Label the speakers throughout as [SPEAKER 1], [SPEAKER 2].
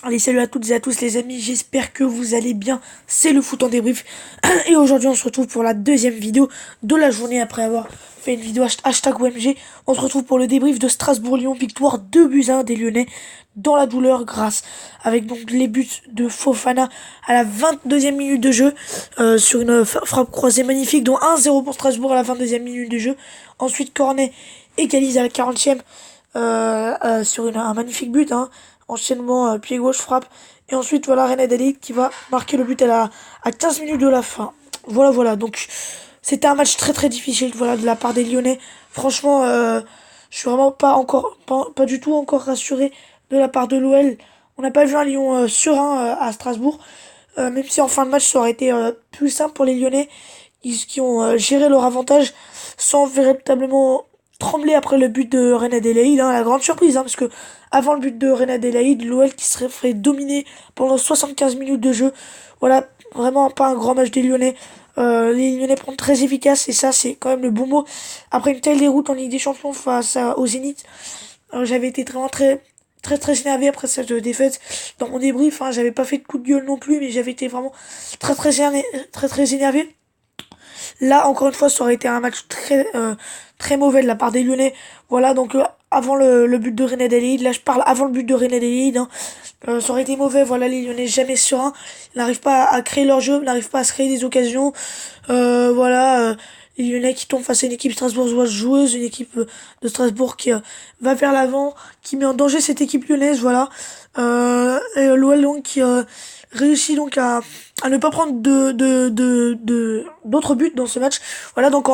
[SPEAKER 1] Allez, salut à toutes et à tous les amis, j'espère que vous allez bien, c'est le foot en débrief. Et aujourd'hui on se retrouve pour la deuxième vidéo de la journée après avoir fait une vidéo hashtag OMG. On se retrouve pour le débrief de Strasbourg-Lyon, victoire 2-1 des Lyonnais dans la douleur grâce avec donc les buts de Fofana à la 22e minute de jeu sur une frappe croisée magnifique dont 1-0 pour Strasbourg à la 22e minute de jeu. Ensuite Cornet égalise à la 40e sur un magnifique but, hein. Enchaînement pied gauche, frappe. Et ensuite, voilà, René Delic qui va marquer le but à 15 minutes de la fin. Voilà. Donc, c'était un match très très difficile, voilà, de la part des Lyonnais. Franchement, je suis vraiment pas du tout encore rassuré de la part de l'OL. On n'a pas vu un Lyon serein à Strasbourg. Même si en fin de match, ça aurait été plus simple pour les Lyonnais, qui ont géré leur avantage sans véritablement trembler après le but de Reine Adélaïde, hein, la grande surprise, hein, parce que avant le but de Reine Adélaïde, l'OL qui serait fait dominer pendant 75 minutes de jeu. Voilà, vraiment pas un grand match des Lyonnais. Les Lyonnais prennent très efficace et ça c'est quand même le bon mot. Après une telle déroute en Ligue des Champions au Zénith, j'avais été vraiment très énervé après cette défaite. Dans mon débrief, hein, j'avais pas fait de coup de gueule non plus, mais j'avais été vraiment très énervé. Là, encore une fois, ça aurait été un match très mauvais de la part des Lyonnais. Voilà, donc avant le but de René Delide, là je parle avant le but de René Delide, hein. Ça aurait été mauvais, voilà, les Lyonnais jamais sereins, ils n'arrivent pas à créer leur jeu, ils n'arrivent pas à se créer des occasions. Les Lyonnais qui tombent face à une équipe strasbourgeoise joueuse, une équipe de Strasbourg qui va vers l'avant, qui met en danger cette équipe lyonnaise, voilà. Et l'OL donc qui réussit donc à ne pas prendre d'autres buts dans ce match. Voilà, donc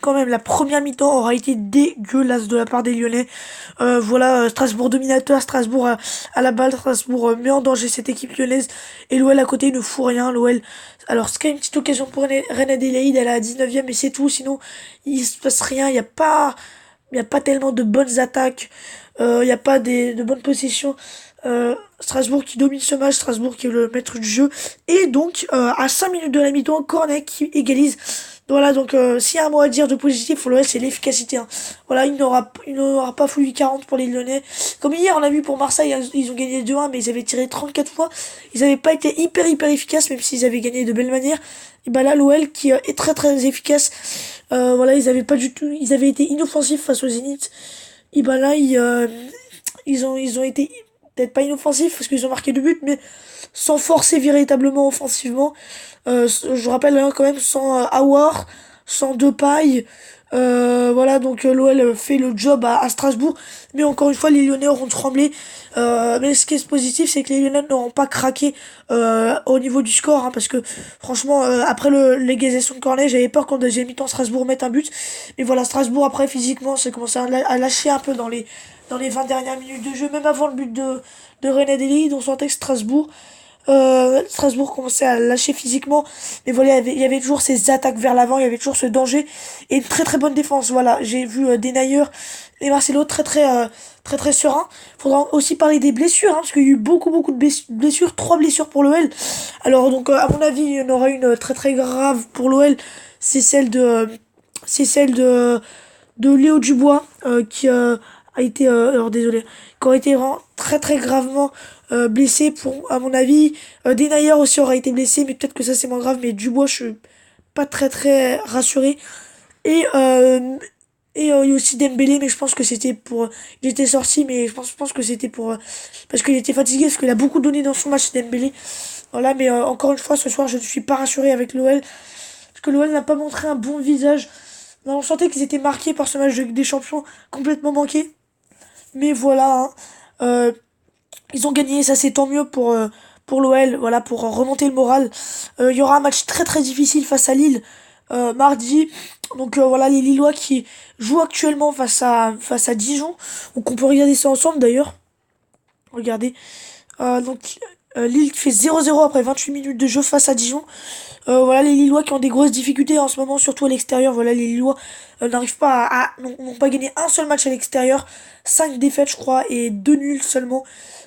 [SPEAKER 1] quand même la première mi-temps aura été dégueulasse de la part des Lyonnais. Strasbourg dominateur, Strasbourg à la balle, Strasbourg met en danger cette équipe lyonnaise et l'OL à côté ne fout rien. L'OL, alors c'est quand même une petite occasion pour Reine Adélaïde, elle est à la 19e et c'est tout, sinon il se passe rien, il y a pas tellement de bonnes attaques, il y a pas de bonnes possessions. Strasbourg qui domine ce match, Strasbourg qui est le maître du jeu. Et donc, à 5 minutes de la mi-temps, Cornet qui égalise. Voilà, donc s'il y a un mot à dire de positif pour l'OL, c'est l'efficacité, hein. Voilà, il n'aura pas fallu 40 pour les Lyonnais. Comme hier, on a vu pour Marseille, ils ont gagné 2-1, mais ils avaient tiré 34 fois. Ils n'avaient pas été hyper efficaces, même s'ils avaient gagné de belle manière. Et bah là, l'OL qui est très efficace. Voilà, ils avaient été inoffensifs face au Zénith. Et bah là, ils ont été peut-être pas inoffensifs parce qu'ils ont marqué 2 buts, mais sans forcer véritablement offensivement. Je rappelle, hein, quand même sans Aouar, sans Depay. Voilà, donc l'OL fait le job à Strasbourg, mais encore une fois les Lyonnais auront tremblé. Mais ce qui est positif, c'est que les Lyonnais n'auront pas craqué au niveau du score, hein, parce que franchement après l'égalisation de Cornet, j'avais peur qu'en deuxième mi-temps Strasbourg mette un but. Mais voilà, Strasbourg après physiquement c'est commencé à lâcher un peu dans les 20 dernières minutes de jeu, même avant le but de René Dely. On sentait que Strasbourg commençait à lâcher physiquement, mais voilà, il y avait toujours ces attaques vers l'avant, il y avait toujours ce danger et une très bonne défense. Voilà, j'ai vu Denayer et Marcelo très serein. Faudra aussi parler des blessures, hein, parce qu'il y a eu beaucoup de blessures, 3 blessures pour l'OL. Alors donc à mon avis, il y en aura une très grave pour l'OL, c'est celle de Léo Dubois qui a été alors désolé, qui a été vraiment très gravement blessé pour à mon avis. Denayer aussi aura été blessé, mais peut-être que ça c'est moins grave, mais Dubois je suis pas très rassuré. Et il y a aussi Dembélé, mais je pense que c'était pour il était sorti, mais je pense que c'était pour parce qu'il était fatigué, parce qu'il a beaucoup donné dans son match Dembélé. Voilà, mais encore une fois ce soir je ne suis pas rassuré avec l'OL, parce que l'OL n'a pas montré un bon visage. On sentait qu'ils étaient marqués par ce match de Ligue des Champions complètement manqué. Mais voilà, hein. Euh, ils ont gagné, ça c'est tant mieux pour l'OL, voilà, pour remonter le moral. Il y aura un match très difficile face à Lille mardi. Donc voilà, les Lillois qui jouent actuellement face à Dijon. Donc on peut regarder ça ensemble d'ailleurs. Regardez. Lille qui fait 0-0 après 28 minutes de jeu face à Dijon. Voilà, les Lillois qui ont des grosses difficultés en ce moment, surtout à l'extérieur. Voilà, les Lillois n'arrivent pas n'ont pas gagné un seul match à l'extérieur. 5 défaites, je crois, et 2 nuls seulement.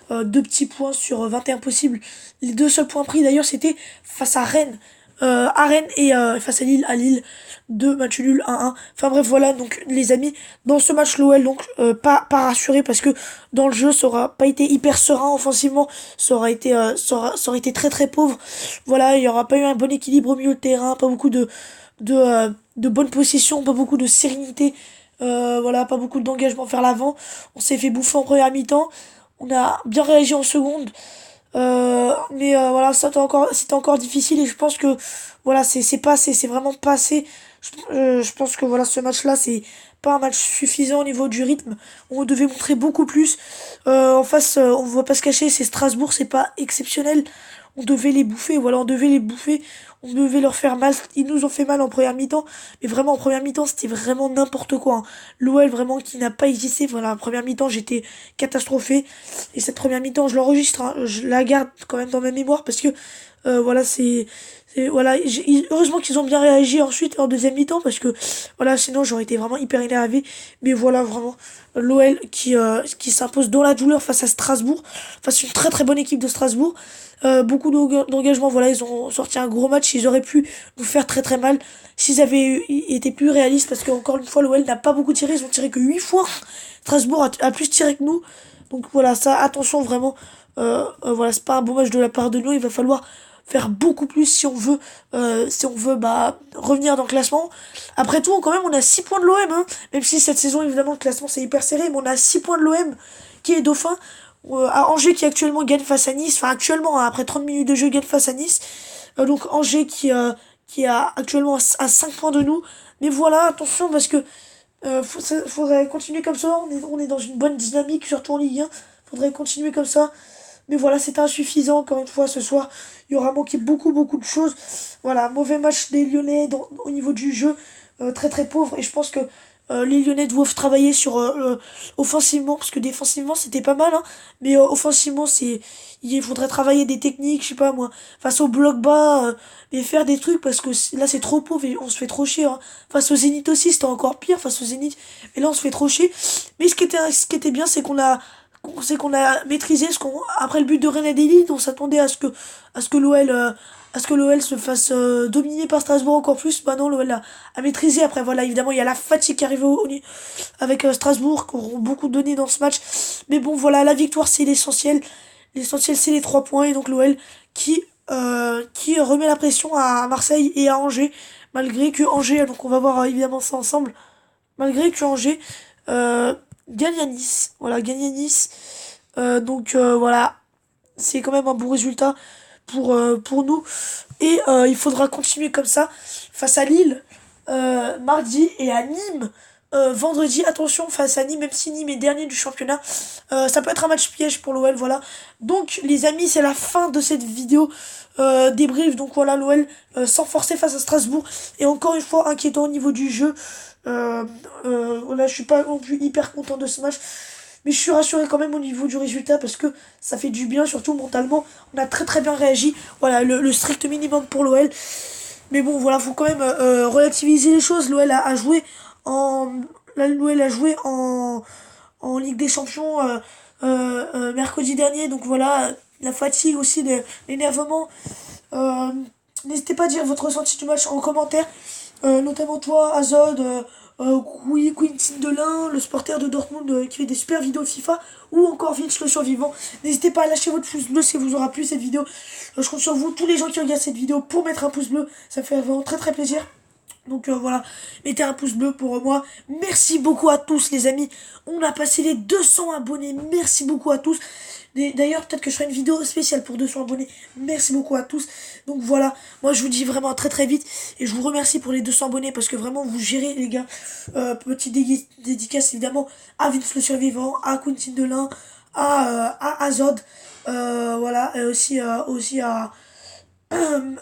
[SPEAKER 1] 2 petits points sur 21 possibles. Les 2 seuls points pris, d'ailleurs, c'était face à Rennes. à Rennes et face à Lille 2 match nul 1-1. Enfin bref voilà, donc les amis, dans ce match l'OL donc pas rassuré parce que dans le jeu ça aura pas été hyper serein offensivement, ça aurait été très très pauvre. Voilà, il y aura pas eu un bon équilibre au milieu de terrain, pas beaucoup de bonne possession, pas beaucoup de sérénité. Voilà, pas beaucoup d'engagement vers l'avant. On s'est fait bouffer en première mi-temps. On a bien réagi en seconde. Mais voilà, c'était encore difficile et je pense que voilà, c'est pas assez, c'est vraiment pas assez. Je pense que voilà, ce match-là, c'est pas un match suffisant au niveau du rythme. On devait montrer beaucoup plus. En face, on ne va pas se cacher, c'est Strasbourg, c'est pas exceptionnel. On devait les bouffer, voilà, on devait les bouffer. On devait leur faire mal. Ils nous ont fait mal en première mi-temps. Mais vraiment, en première mi-temps, c'était vraiment n'importe quoi, hein. L'OL, vraiment, qui n'a pas existé. Voilà, en première mi-temps, j'étais catastrophé. Et cette première mi-temps, je l'enregistre, hein, je la garde quand même dans ma mémoire parce que voilà, voilà, heureusement qu'ils ont bien réagi ensuite en deuxième mi-temps parce que voilà, sinon j'aurais été vraiment hyper énervé. Mais voilà, vraiment l'OL qui s'impose dans la douleur face à Strasbourg, face à une très très bonne équipe de Strasbourg. Beaucoup d'engagement, voilà, ils ont sorti un gros match, ils auraient pu nous faire très très mal s'ils avaient été plus réalistes parce qu'encore une fois l'OL n'a pas beaucoup tiré, ils ont tiré que 8 fois. Strasbourg a plus tiré que nous. Donc voilà, ça, attention vraiment. Voilà, c'est pas un bon match de la part de nous. Il va falloir faire beaucoup plus si on veut bah, revenir dans le classement. Après tout, quand même, on a 6 points de l'OM. Hein. Même si cette saison, évidemment, le classement c'est hyper serré, mais on a 6 points de l'OM qui est dauphin. À Angers qui actuellement gagne face à Nice. Enfin, actuellement, hein, après 30 minutes de jeu, gagne face à Nice. Donc Angers qui a actuellement à 5 points de nous. Mais voilà, attention parce que faudrait continuer comme ça. On est dans une bonne dynamique, surtout en Ligue 1. Faudrait continuer comme ça. Mais voilà, c'est insuffisant. Encore une fois, ce soir, il y aura manqué beaucoup de choses. Voilà, mauvais match des Lyonnais au niveau du jeu. Très très pauvre. Et je pense que les Lyonnais doivent travailler sur offensivement. Parce que défensivement, c'était pas mal. Hein, mais offensivement, il faudrait travailler des techniques, je sais pas moi. Face au bloc bas, mais faire des trucs parce que là, c'est trop pauvre et on se fait trop chier. Hein. Face au Zénith aussi, c'était encore pire face au Zénith. Et là, on se fait trop chier. Mais ce qui était bien, c'est qu'on a maîtrisé après le but de René Lille, on s'attendait à ce que l'OL se fasse dominer par Strasbourg encore plus. Bah non, l'OL a maîtrisé. Après voilà, évidemment, il y a la fatigue qui arrive avec Strasbourg qui auront beaucoup donné dans ce match. Mais bon voilà, la victoire c'est l'essentiel. L'essentiel c'est les 3 points et donc l'OL qui remet la pression à Marseille et à Angers malgré que Angers, donc on va voir évidemment ça ensemble, malgré que Angers euh, gagne à Nice. Voilà, gagne à Nice. Donc voilà, c'est quand même un bon résultat pour nous. Et il faudra continuer comme ça face à Lille mardi et à Nîmes vendredi. Attention face à Nîmes, même si Nîmes est dernier du championnat, ça peut être un match piège pour l'OL. Voilà. Donc les amis, c'est la fin de cette vidéo débrief. Donc voilà, l'OL sans forcer face à Strasbourg. Et encore une fois, inquiétant au niveau du jeu. Voilà, je suis pas non plus hyper content de ce match. Mais je suis rassuré quand même au niveau du résultat parce que ça fait du bien, surtout mentalement. On a très très bien réagi. Voilà, le strict minimum pour l'OL. Mais bon, voilà, faut quand même relativiser les choses. En, L'OL a joué en Ligue des Champions mercredi dernier. Donc voilà, la fatigue aussi, l'énervement. Euh, N'hésitez pas à dire votre ressenti du match en commentaire. Notamment toi, Azod, Quintin Delin, le supporter de Dortmund qui fait des super vidéos FIFA, ou encore Vince le survivant. N'hésitez pas à lâcher votre pouce bleu si vous aura plu cette vidéo. Je compte sur vous, tous les gens qui regardent cette vidéo, pour mettre un pouce bleu. Ça fait vraiment très très plaisir. Donc voilà, mettez un pouce bleu pour moi. Merci beaucoup à tous les amis. On a passé les 200 abonnés. Merci beaucoup à tous. D'ailleurs, peut-être que je ferai une vidéo spéciale pour 200 abonnés. Merci beaucoup à tous. Donc voilà, moi je vous dis vraiment à très très vite. Et je vous remercie pour les 200 abonnés parce que vraiment vous gérez les gars. Petite dédicace évidemment à Vince le survivant, à Quentin Delin, à Azod. Voilà, et aussi à...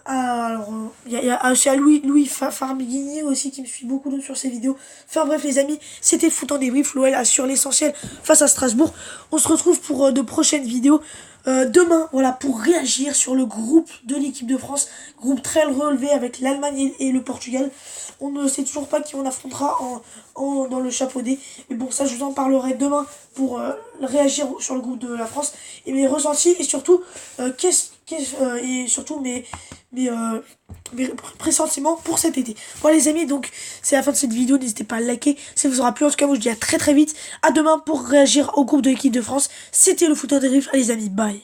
[SPEAKER 1] alors, il y a aussi à Louis Farmigini aussi qui me suit beaucoup sur ses vidéos. Enfin bref les amis, c'était le foot en débrief. L'OL assure l'essentiel face à Strasbourg. On se retrouve pour de prochaines vidéos demain, voilà, pour réagir sur le groupe de l'équipe de France. Groupe très relevé avec l'Allemagne et le Portugal. On ne sait toujours pas qui on affrontera dans le chapeau D. Mais bon, ça je vous en parlerai demain pour réagir sur le groupe de la France et mes ressentis et surtout et surtout mes pressentiments pour cet été. Voilà les amis, donc c'est la fin de cette vidéo, n'hésitez pas à liker si ça vous aura plu. En tout cas, moi je vous dis à très très vite, à demain pour réagir au groupe de l'équipe de France. C'était le foot en débrief, allez les amis, bye.